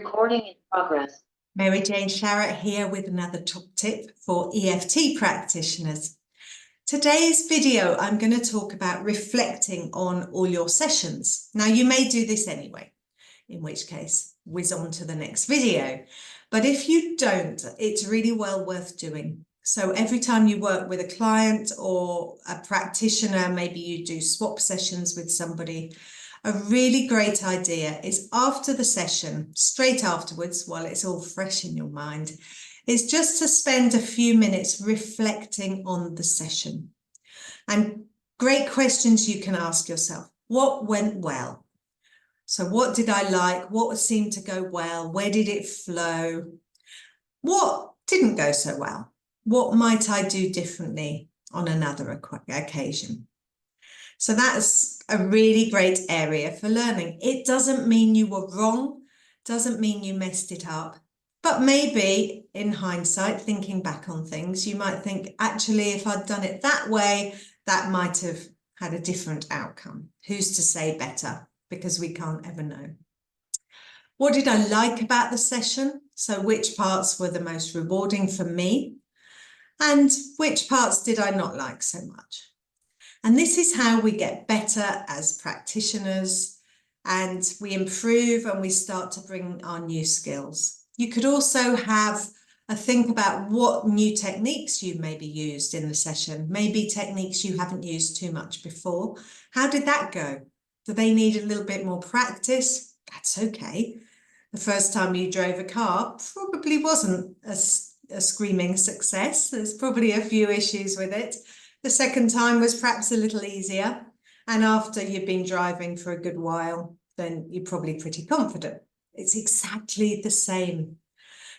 Recording in progress. Mary Jane Sharratt here with another top tip for EFT practitioners. Today's video, I'm going to talk about reflecting on all your sessions. Now, you may do this anyway, in which case, whiz on to the next video. But if you don't, it's really well worth doing. So every time you work with a client or a practitioner, maybe you do swap sessions with somebody, a really great idea is after the session, straight afterwards, while it's all fresh in your mind, is just to spend a few minutes reflecting on the session. And great questions you can ask yourself. What went well? So what did I like? What seemed to go well? Where did it flow? What didn't go so well? What might I do differently on another occasion? So that's a really great area for learning. It doesn't mean you were wrong, doesn't mean you messed it up, but maybe in hindsight, thinking back on things, you might think, actually, if I'd done it that way, that might have had a different outcome. Who's to say better? Because we can't ever know. What did I like about the session? So which parts were the most rewarding for me? And which parts did I not like so much? And this is how we get better as practitioners, and we improve and we start to bring our new skills. You could also have a think about what new techniques you maybe used in the session, maybe techniques you haven't used too much before. How did that go? Do they need a little bit more practice? That's okay. The first time you drove a car probably wasn't a screaming success. There's probably a few issues with it. The second time was perhaps a little easier. And after you've been driving for a good while, then you're probably pretty confident. It's exactly the same.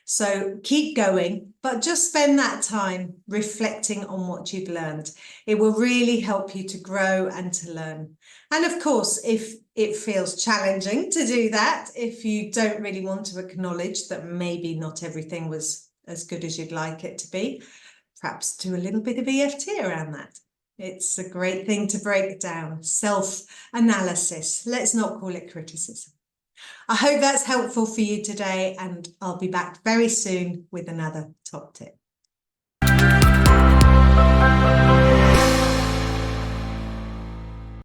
So keep going, but just spend that time reflecting on what you've learned. It will really help you to grow and to learn. And of course, if it feels challenging to do that, if you don't really want to acknowledge that maybe not everything was as good as you'd like it to be, perhaps do a little bit of EFT around that. It's a great thing to break down. Self-analysis. Let's not call it criticism. I hope that's helpful for you today, and I'll be back very soon with another top tip.